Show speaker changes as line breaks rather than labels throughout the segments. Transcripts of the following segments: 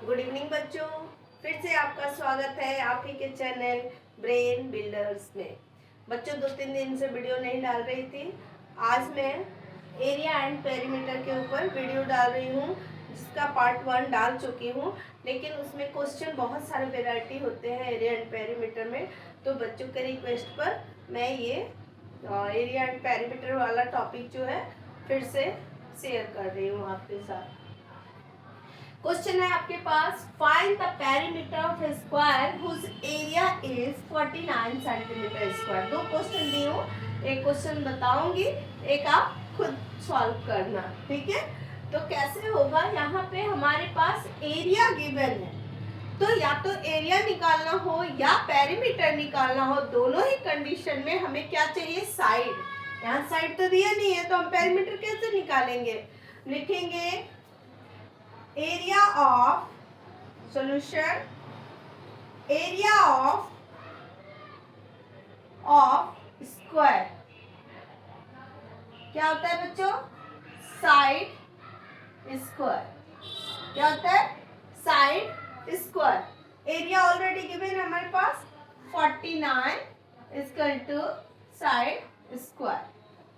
Good evening बच्चों, फिर से आपका स्वागत है आप ही के चैनल ब्रेन बिल्डर्स में। बच्चों 2-3 दिन से वीडियो नहीं डाल रही थी। आज मैं एरिया एंड पेरीमीटर के ऊपर वीडियो डाल रही हूँ, जिसका पार्ट 1 डाल चुकी हूँ, लेकिन उसमें क्वेश्चन बहुत सारे वेराइटी होते हैं एरिया एंड पेरीमीटर में। तो बच्चों के रिक्वेस्ट पर मैं ये एरिया एंड पेरीमीटर वाला टॉपिक जो है फिर से शेयर कर रही हूँ आपके साथ। क्वेश्चन है आपके पास, find the perimeter of a square whose area is 49 centimetre square. दो क्वेश्चन दी हूँ, एक क्वेश्चन बताऊंगी, एक आप खुद सॉल्व करना, ठीक है। तो कैसे होगा, यहाँ पे हमारे पास एरिया गिवन है, तो या तो एरिया निकालना हो या पेरीमीटर निकालना हो, दोनों ही कंडीशन में हमें क्या चाहिए, साइड। यहाँ साइड तो दिया नहीं है, तो हम पेरीमीटर कैसे निकालेंगे। लिखेंगे area of solution, area of square क्या होता है बच्चों, साइड स्क्वायर। क्या होता है, side square. Area already given है हमारे पास 49 इक्वल टू साइड स्क्वायर,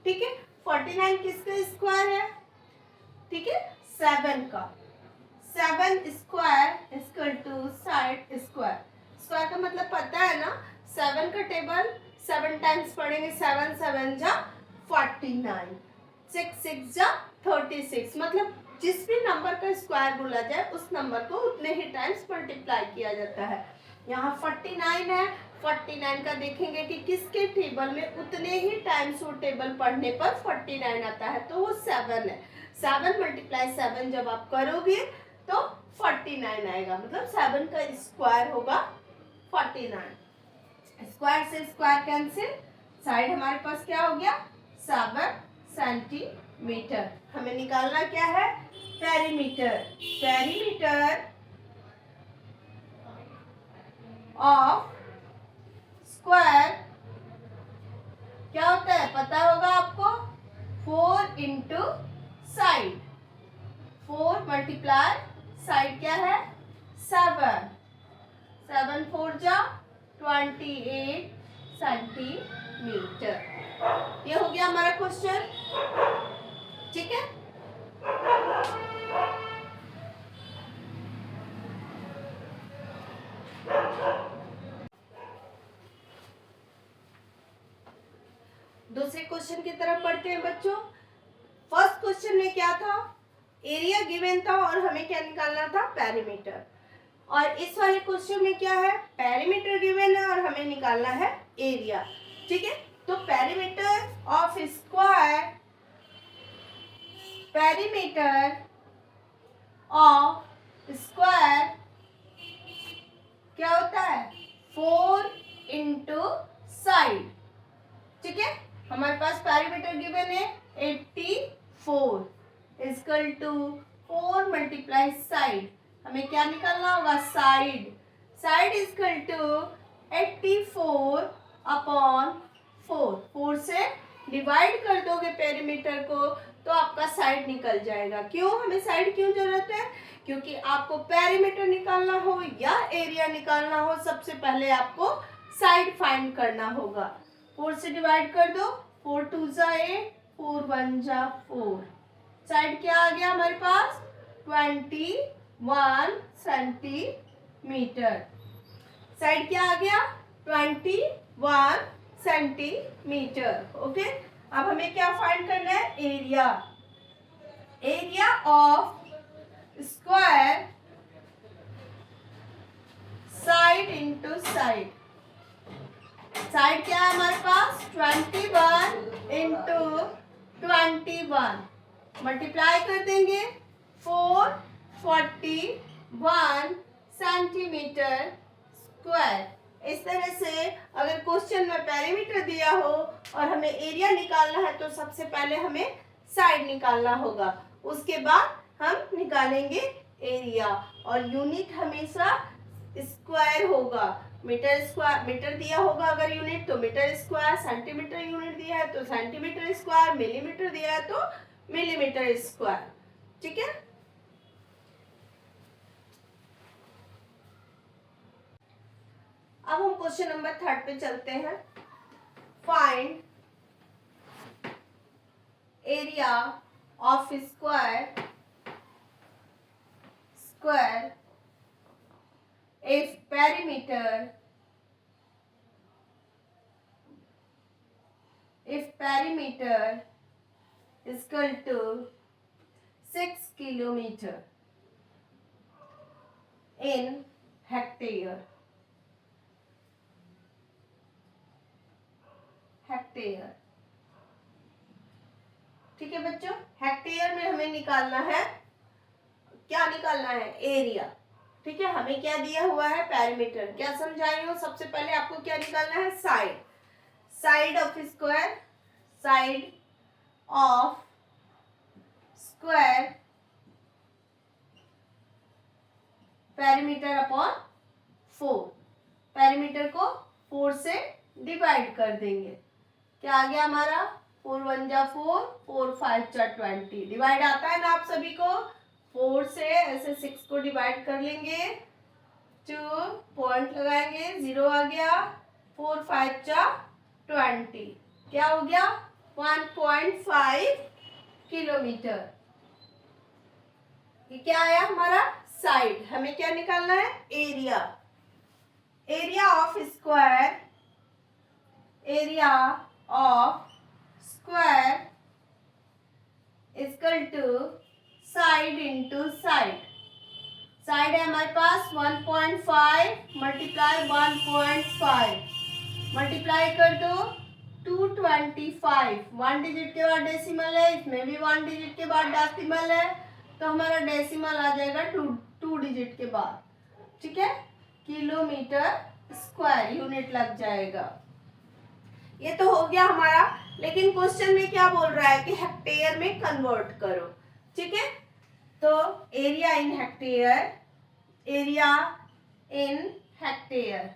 ठीक है। 49 किसका स्क्वायर है, ठीक है, 7 का। 7 square equal to side square. Square का मतलब पता है ना, 7 का टेबल 7 टाइम्स पढ़ेंगे, 7 7 जा 49, 6 6 जा 36। मतलब जिस भी नंबर का स्क्वायर बोला जाए उस नंबर को उतने ही टाइम्स मल्टीप्लाई किया जाता है। यहाँ 49 है, 49 का देखेंगे कि किसके टेबल में उतने ही टाइम्स वो टेबल पढ़ने पर 49 आता है, तो वो 7 है। 7 मल्टीप्लाई 7 जब आप करोगे तो 49 आएगा, मतलब 7 का स्क्वायर होगा 49। स्क्वायर से स्क्वायर कैंसिल, साइड हमारे पास क्या हो गया, 7 सेंटीमीटर। हमें निकालना क्या है, पेरीमीटर। पेरीमीटर ऑफ स्क्वायर क्या होता है, पता होगा आपको, 4 इंटू साइड। 4 मल्टीप्लाई साइड क्या है, 7। 7 4 जा 28 सेंटीमीटर। ये हो गया हमारा क्वेश्चन, ठीक है। दूसरे क्वेश्चन की तरफ पढ़ते हैं बच्चों। फर्स्ट क्वेश्चन में क्या था, एरिया गिवन था और हमें क्या निकालना था, पेरीमीटर। और इस वाले क्वेश्चन में क्या है, पेरीमीटर गिवन है और हमें निकालना है एरिया, ठीक है। तो perimeter of square, perimeter of square क्या होता है, 4 इंटू साइड, ठीक है। हमारे पास पेरीमीटर गिवन है 84 इक्वल टू 4 मल्टीप्लाई साइड। हमें क्या निकालना होगा, side. Side equal to 84 upon 4। 4 से डिवाइड कर दोगे पेरीमीटर को तो आपका साइड निकल जाएगा। क्यों, हमें साइड क्यों जरूरत है, क्योंकि आपको पेरीमीटर निकालना हो या एरिया निकालना हो, सबसे पहले आपको साइड फाइंड करना होगा। 4 से डिवाइड कर दो, 4 2 जा 8, 4 1 जा 4। साइड क्या आ गया हमारे पास, 21 सेंटीमीटर। साइड क्या आ गया, 21 सेंटीमीटर, ओके। अब हमें क्या फाइंड करना है, area. Area of square side into side. Side क्या है हमारे पास, 21 इंटू 21 मल्टीप्लाई कर देंगे, 441 सेंटीमीटर स्क्वायर। इस तरह से अगर क्वेश्चन में पेरीमीटर दिया हो और हमें एरिया निकालना है तो सबसे पहले हमें साइड निकालना होगा, उसके बाद हम निकालेंगे एरिया। और यूनिट हमेशा स्क्वायर होगा। मीटर स्क्वायर, मीटर दिया होगा अगर यूनिट तो मीटर स्क्वायर, सेंटीमीटर यूनिट दिया है तो सेंटीमीटर स्क्वायर, मिलीमीटर दिया है तो मिलीमीटर स्क्वायर, ठीक है। अब हम क्वेश्चन नंबर 3 पे चलते हैं। Find area of square if perimeter is equal to 6 kilometer in hectare। ठीक है बच्चों, हेक्टेयर में हमें निकालना है, क्या निकालना है? एरिया। ठीक है, हमें क्या दिया हुआ है? पेरीमीटर। क्या समझाई हूँ? सबसे पहले आपको क्या निकालना है? Side of square perimeter upon 4। Perimeter को 4 से डिवाइड कर देंगे। क्या आ गया हमारा? 4 1 जा 4, 4 5 जा 20। डिवाइड आता है ना आप सभी को? 4 से ऐसे 6 को डिवाइड कर लेंगे, 2 पॉइंट लगाएंगे, 0 आ गया, 4 5 जा 20। क्या हो गया? 1.5 किलोमीटर। ये क्या आया हमारा? साइड। हमें क्या निकालना है? Area. Area of square equal to side into side. Side है हमारे पास 1.5 मल्टीप्लाई 1.5 मल्टीप्लाई कर दो 225। 1 डिजिट के बाद डेसिमल है, इसमें भी 1 डिजिट के बाद डेसिमल है, तो हमारा डेसिमल आ जाएगा 2 डिजिट के बाद। ठीक है, किलोमीटर स्क्वायर यूनिट लग जाएगा। ये तो हो गया हमारा, लेकिन क्वेश्चन में क्या बोल रहा है कि हेक्टेयर में कन्वर्ट करो। ठीक है, तो area in hectare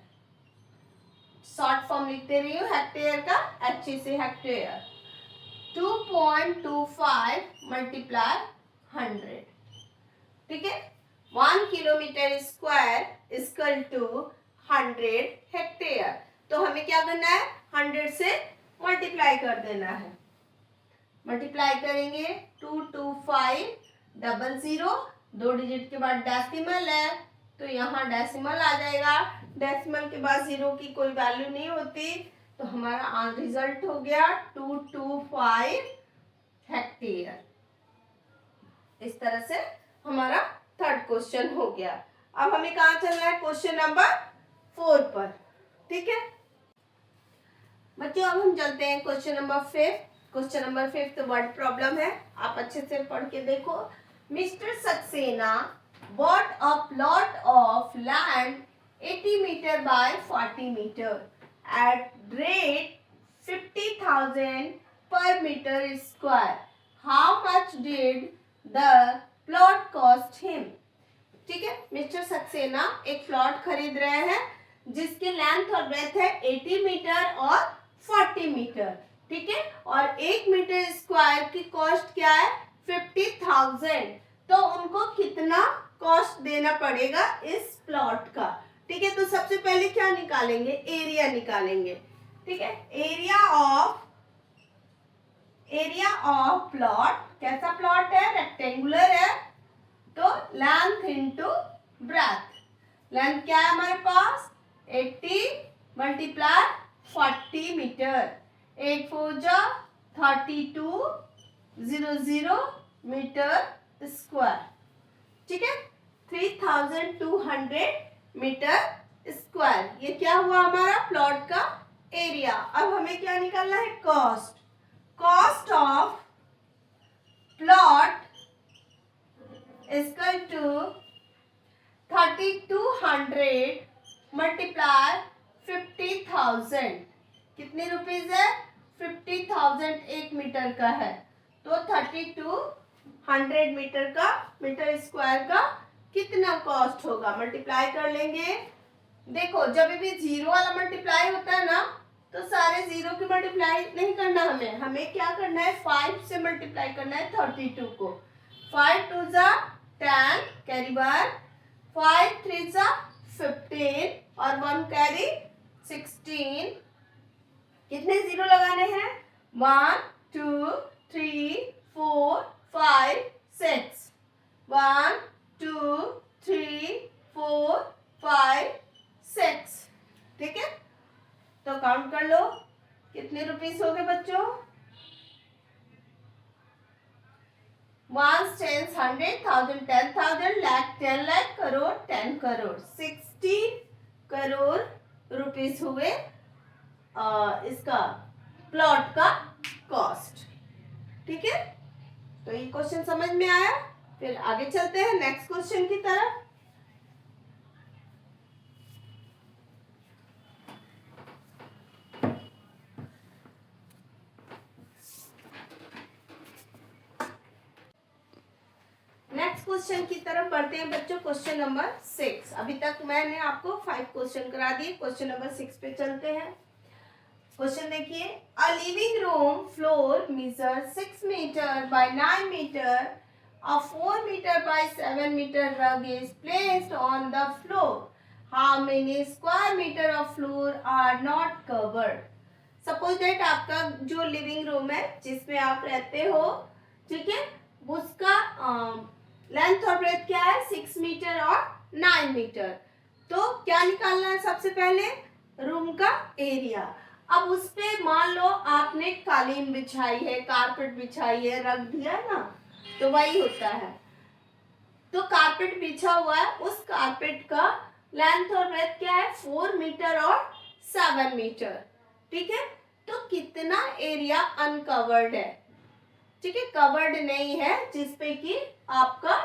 short form लिखते रही हूँ हेक्टेयर का, अच्छे से हेक्टेयर 2.25 मल्टीप्लाई 100। ठीक है, 1 kilometre square equal to 100 hectare. तो हमें क्या करना है? 100 से मल्टीप्लाई कर देना है। मल्टीप्लाई करेंगे 22500, 2 डिजिट के बाद डेसिमल है, तो यहाँ डेसिमल आ जाएगा। डेसिमल के बाद 0 की कोई वैल्यू नहीं होती, तो हमारा रिजल्ट हो गया 225 हेक्टेयर। इस तरह से हमारा 3rd क्वेश्चन हो गया। अब हमें कहाँ चलना है? क्वेश्चन नंबर 4 पर। ठीक है बच्चों, अब हम चलते हैं क्वेश्चन नंबर 5। क्वेश्चन नंबर 5 तो वर्ड प्रॉब्लम है, आप अच्छे से पढ़ के देखो। Mister Saxena bought a plot of land 80 meter by 40 meter at rate 50,000 per meter square. How much did the plot cost him? ठीक है, मिस्टर सक्सेना एक प्लॉट खरीद रहे हैं जिसकी लेंथ और ब्रेथ है 80 मीटर और 40 मीटर। ठीक है, और 1 मीटर स्क्वायर की कॉस्ट क्या है? 50,000। तो उनको कितना कॉस्ट देना पड़ेगा इस प्लॉट का? ठीक है, तो सबसे पहले क्या निकालेंगे? एरिया निकालेंगे। ठीक है, एरिया ऑफ प्लॉट। कैसा प्लॉट है? रेक्टेंगुलर है, तो लेंथ इंटू ब्रेथ। लेंथ क्या है हमारे पास? 80 मल्टीप्लाई 40 मीटर। 8 4 जा 32 00 मीटर स्क्वायर। ठीक है, 3200 मीटर स्क्वायर। ये क्या हुआ हमारा? प्लॉट का एरिया। अब हमें क्या निकालना है? Cost of plot equal to 3200 multiply 50,000। कितने रुपीज है? 50,000 1 मीटर का है, तो 3200 मीटर स्क्वायर का कितना कॉस्ट होगा? मल्टीप्लाई कर लेंगे। देखो, जब भी 0 वाला मल्टीप्लाई होता है ना, तो सारे 0 की मल्टीप्लाई नहीं करना हमें क्या करना है? 5 से मल्टीप्लाई करना है 32 को। 5 2 जा 10 कैरी 1, 5 3 जा 15 और 1 कैरी 16, कितने जीरो लगाने हैं? 1 2 3 4 5 6, 1 2 3 4 5 6, ठीक है। तो काउंट कर लो कितने रुपीस हो गए बच्चों? 1 10 100 1000 10,000 लाख 10 लाख करोड़ 10 करोड़ 16 करोड़ रुपीस हुए इसका प्लॉट का कॉस्ट, ठीक है। तो ये क्वेश्चन समझ में आया। फिर आगे चलते हैं नेक्स्ट क्वेश्चन की तरफ। नेक्स्ट क्वेश्चन की तरफ बढ़ते हैं बच्चों। Question number 6। अभी तक मैंने आपको 5 क्वेश्चन करा दिए। क्वेश्चन नंबर 6 पे चलते हैं। क्वेश्चन देखिए, a living room floor measure 6 metre by 9 metre, a 4 meter by 7 meter rug is placed on the floor. How many square meter of floor are not covered? Suppose that आपका जो living room है जिसमें आप रहते हो, ठीक है, उसका लेंथ और ब्रेथ क्या है? 6 मीटर और 9 मीटर। तो क्या निकालना है? सबसे पहले रूम का एरिया। अब उस पे मान लो आपने कालीन बिछाई है, कारपेट बिछाई है, रख दिया ना, तो वही होता है। तो कारपेट बिछा हुआ है, उस कारपेट का लेंथ और ब्रेथ क्या है? 4 मीटर और 7 मीटर, ठीक है। तो कितना एरिया अनकवर्ड है? ठीक है, कवर्ड नहीं है, जिसपे कि आपका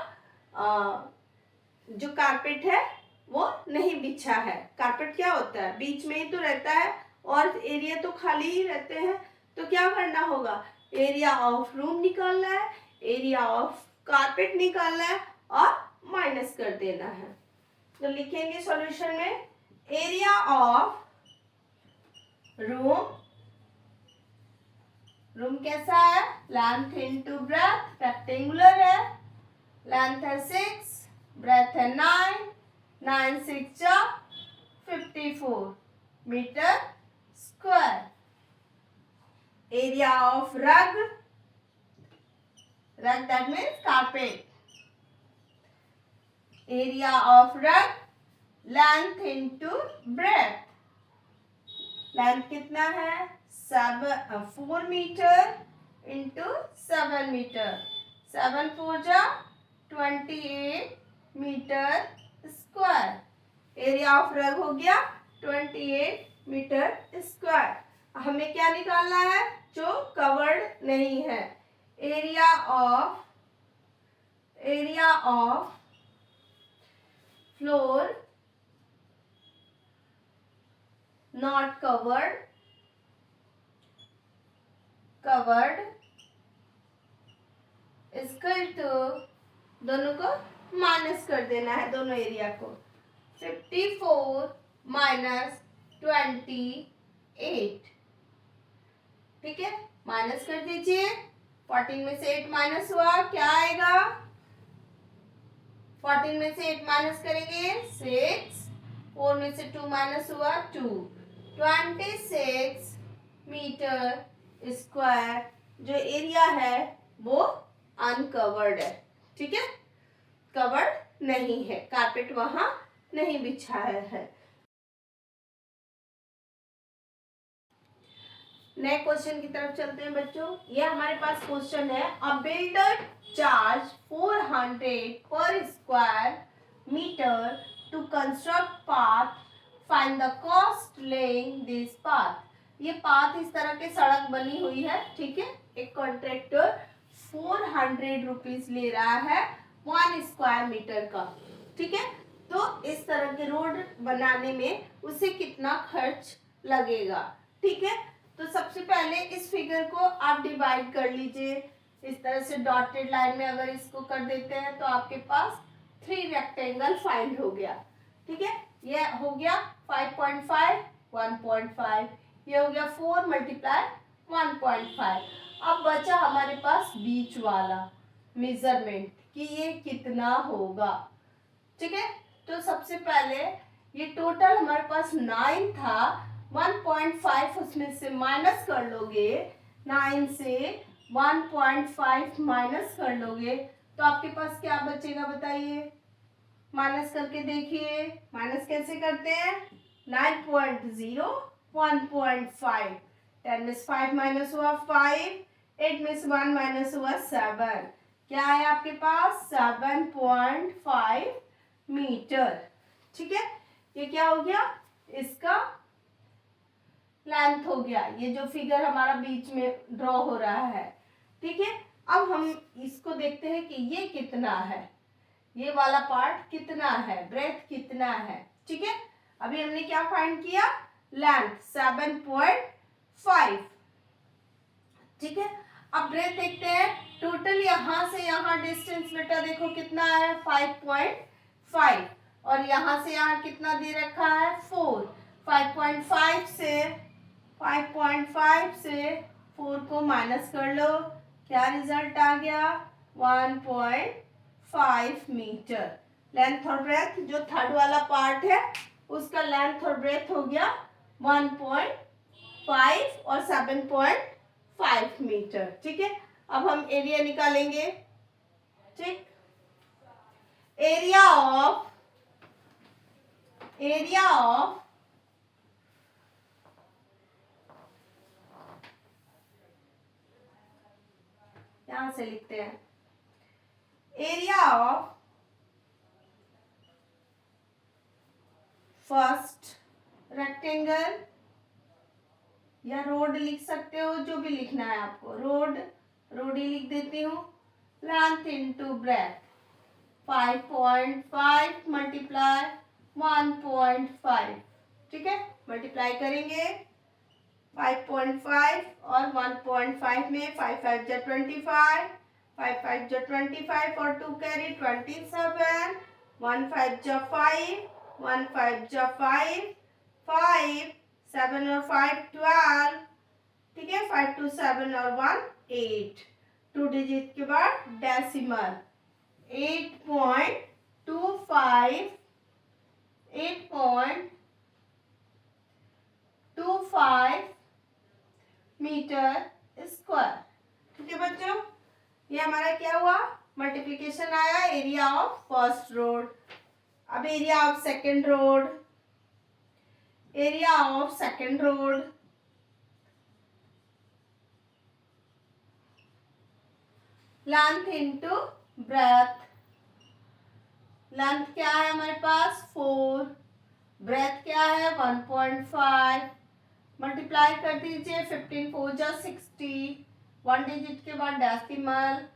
जो कारपेट है वो नहीं बिछा है। कारपेट क्या होता है? बीच में ही तो रहता है और एरिया तो खाली ही रहते हैं। तो क्या करना होगा? एरिया ऑफ रूम निकालना है, एरिया ऑफ कारपेट निकालना है और माइनस कर देना है। तो लिखेंगे सॉल्यूशन में, एरिया ऑफ रूम, रूम कैसा है? लेंथ इनटू ब्रेथ, रेक्टेंगुलर है, लेंथ है 6, ब्रेथ है 9, 9 6 जा 54 मीटर स्क्वायर। एरिया ऑफ रग, रग that means carpet, area of रग, लेंथ इनटू ब्रेथ, लेंथ कितना है? 4 मीटर इंटू 7 मीटर, 7 4 जा 28 मीटर स्क्वायर। एरिया ऑफ रग हो गया 28 मीटर स्क्वायर। हमें क्या निकालना है? जो कवर्ड नहीं है। Area of floor not covered equal to, दोनों को माइनस कर देना है, दोनों एरिया को। 54 माइनस 28, ठीक है, माइनस कर दीजिए। 14 में से 8 माइनस हुआ, क्या आएगा? 14 में से 8 माइनस करेंगे 6, 4 में से 2 माइनस हुआ 2, 26 मीटर स्क्वायर जो एरिया है वो अनकवर्ड है, ठीक है, कवर्ड नहीं है, कारपेट वहां नहीं बिछाया है। नए क्वेश्चन की तरफ चलते हैं बच्चों। ये हमारे पास क्वेश्चन है, a builder charge 400 per square metre to construct path, find the cost laying this path. ये पाथ इस तरह के सड़क बनी हुई है, ठीक है, एक कॉन्ट्रैक्टर 400 रुपीज ले रहा है 1 स्क्वायर मीटर का, ठीक है। तो इस तरह के रोड बनाने में उसे कितना खर्च लगेगा, ठीक है। तो सबसे पहले इस फिगर को आप डिवाइड कर लीजिए इस तरह से, डॉटेड लाइन में अगर इसको कर देते हैं तो आपके पास 3 रेक्टेंगल फाइंड हो गया, ठीक है। ये हो गया 5.5 1.5, ये हो गया 4 मल्टीप्लाई 1.5। अब बचा हमारे पास बीच वाला मेजरमेंट कि ये कितना होगा, ठीक है। तो सबसे पहले ये टोटल हमारे पास 9 था, 1.5 उसमें से माइनस कर लोगे, 9 से 1.5 माइनस कर लोगे तो आपके पास क्या बचेगा बताइए, माइनस करके देखिए। माइनस कैसे करते हैं, 9.0 1.5, 10 में से 5 माइनस हुआ 5, 8 में से 1 माइनस हुआ 7, क्या है आपके पास 7.5 मीटर। ठीक है, ये क्या हो गया, इसका लेंथ हो गया, ये जो फिगर हमारा बीच में ड्रॉ हो रहा है। ठीक है, अब हम इसको देखते हैं कि ये कितना है, ये वाला पार्ट कितना है, ब्रेथ कितना है। ठीक है, अभी हमने क्या फाइंड किया, लेंथ 7.5। ठीक है, अब ब्रेथ देखते हैं, टोटल यहां से यहां डिस्टेंस बेटा देखो कितना है 5.5, और यहां से यहां कितना दे रखा है 4। 5.5 से 4 को माइनस कर लो, क्या रिजल्ट आ गया 1.5 मीटर। लेंथ और ब्रेथ जो थर्ड वाला पार्ट है उसका लेंथ और ब्रेथ हो गया 1.5 और 7.5 मीटर। ठीक है, अब हम एरिया निकालेंगे। ठीक, एरिया ऑफ यहां से लिखते हैं, एरिया ऑफ फर्स्ट रेक्टेंगल, या रोड लिख सकते हो, जो भी लिखना है आपको, रोड ही लिख देती हूँ। Length into breath 5.5 multiply 1.5। ठीक है, मल्टीप्लाई करेंगे 5.5 और 1.5 में 5 5 जा 25, 5 5 जा 25 और 2 कैरी 27, 1 5 जा 5, 1 5 जा 5, 5 7 और 5 12। ठीक है, 5 2 7 और 1 8, 2 डिजिट के बाद डेसिमल 8.25 मीटर स्क्वायर। ठीक है बच्चों, ये हमारा क्या हुआ, मल्टीप्लिकेशन आया एरिया ऑफ फर्स्ट रोड। अब area of second road, length into breadth, length क्या है हमारे पास 4, ब्रेथ क्या है 1.5, मल्टीप्लाई कर दीजिए 15 4 जा 60, 1 डिजिट के बाद decimal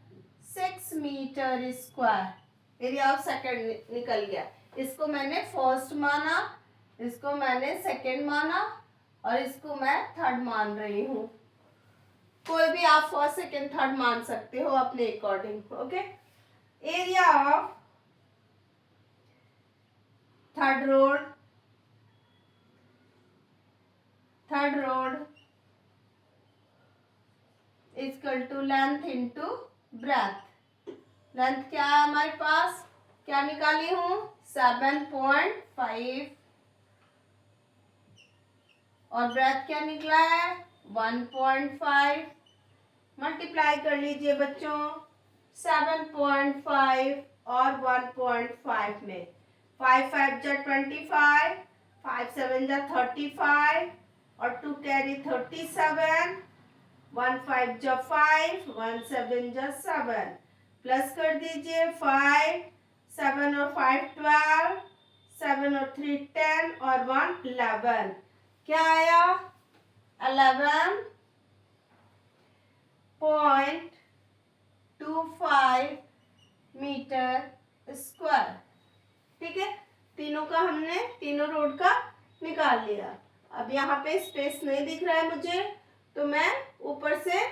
6 metre square. Area of second निकल गया, इसको मैंने फर्स्ट माना, इसको मैंने सेकंड माना और इसको मैं थर्ड मान रही हूँ। कोई भी आप फर्स्ट सेकंड थर्ड मान सकते हो अपने according. Okay, area of third road equal to length into breadth. Length क्या है हमारे पास, क्या निकाली हूं 7.5 और ब्रेथ क्या निकला है 1.5। मल्टीप्लाई कर लीजिए बच्चों 7.5 और 1.5 में, 5 5 जा 25, 5 7 जा 35 और 2 कैरी 37, 1 5 जा 5, 1 7 जा 7, प्लस कर दीजिए 5 7 और 5 12, 7 और 3 10 और 1 11, क्या आया 11.25 मीटर स्क्वायर। ठीक है, तीनों का हमने तीनों रोड का निकाल लिया। अब यहाँ पे स्पेस नहीं दिख रहा है मुझे, तो मैं ऊपर से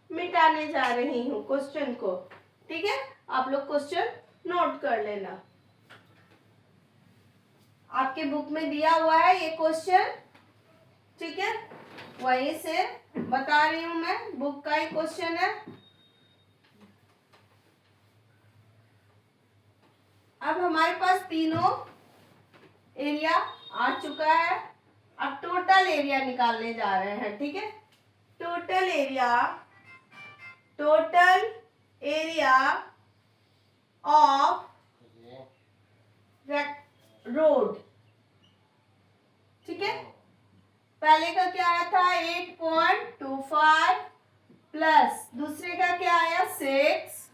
मिटाने जा रही हूँ क्वेश्चन को। ठीक है, आप लोग क्वेश्चन नोट कर लेना, आपके बुक में दिया हुआ है ये क्वेश्चन। ठीक है, वहीं से बता रही हूं मैं, बुक का ही क्वेश्चन है। अब हमारे पास तीनों एरिया आ चुका है। अब टोटल एरिया निकालने जा रहे हैं, ठीक है। टोटल एरिया ऑफ रोड, ठीक है। पहले का क्या आया था 8.25 प्लस दूसरे का क्या आया 6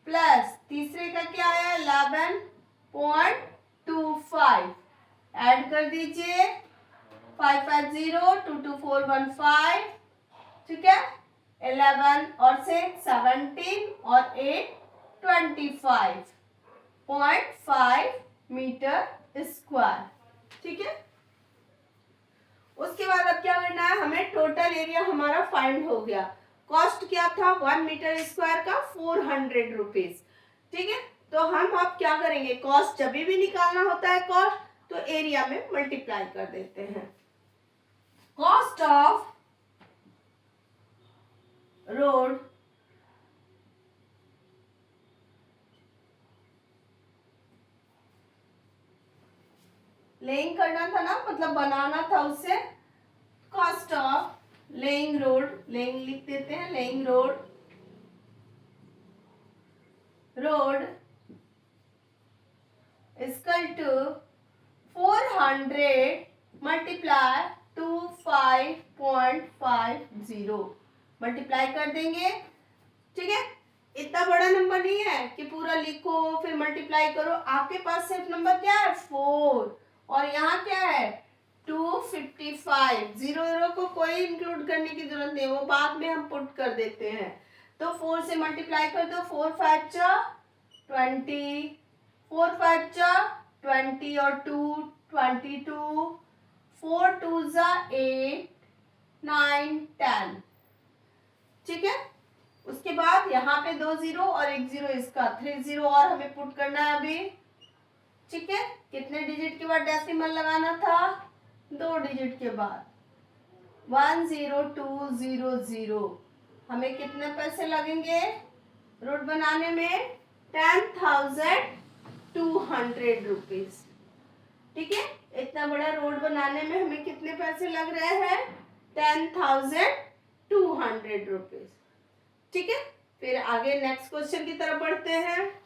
प्लस तीसरे का क्या आया 11.25। ऐड कर दीजिए 550 ठीक है। 11 और 6 17 और 8 25.5 मीटर स्क्वायर, ठीक है। उसके बाद अब क्या करना है, हमें टोटल एरिया हमारा फाइंड हो गया। कॉस्ट क्या था 1 मीटर स्क्वायर का 400 रुपीज, ठीक है। तो हम अब क्या करेंगे, कॉस्ट जब भी निकालना होता है कॉस्ट तो एरिया में मल्टीप्लाई कर देते हैं। कॉस्ट ऑफ रोड लेइंग करना था ना, मतलब बनाना था उससे। Cost of laying road, laying लिख देते हैं, laying road equal to 400 multiply to 5.50 multiply कर देंगे, ठीक है। इतना बड़ा नंबर नहीं है कि पूरा लिखो फिर मल्टीप्लाई करो। आपके पास सिर्फ नंबर क्या है 4 और यहाँ क्या है 255। जीरो को कोई इंक्लूड करने की जरूरत नहीं, वो बाद में हम पुट कर देते हैं। तो 4 से मल्टीप्लाई कर दो, 4 5 जा 20, 4 5 जा 20 और 2 22, 4 2 जा 8 9 10, ठीक है। उसके बाद यहाँ पे 2 0 और 1 0, इसका 3 0 और हमें पुट करना है अभी, ठीक है। कितने डिजिट के बाद डेसिमल लगाना था 2 डिजिट के बाद 10200। हमें कितने पैसे लगेंगे रोड बनाने में 10,200 रुपीज, ठीक है। इतना बड़ा रोड बनाने में हमें कितने पैसे लग रहे हैं 10,200 रुपीज, ठीक है। फिर आगे नेक्स्ट क्वेश्चन की तरफ बढ़ते हैं।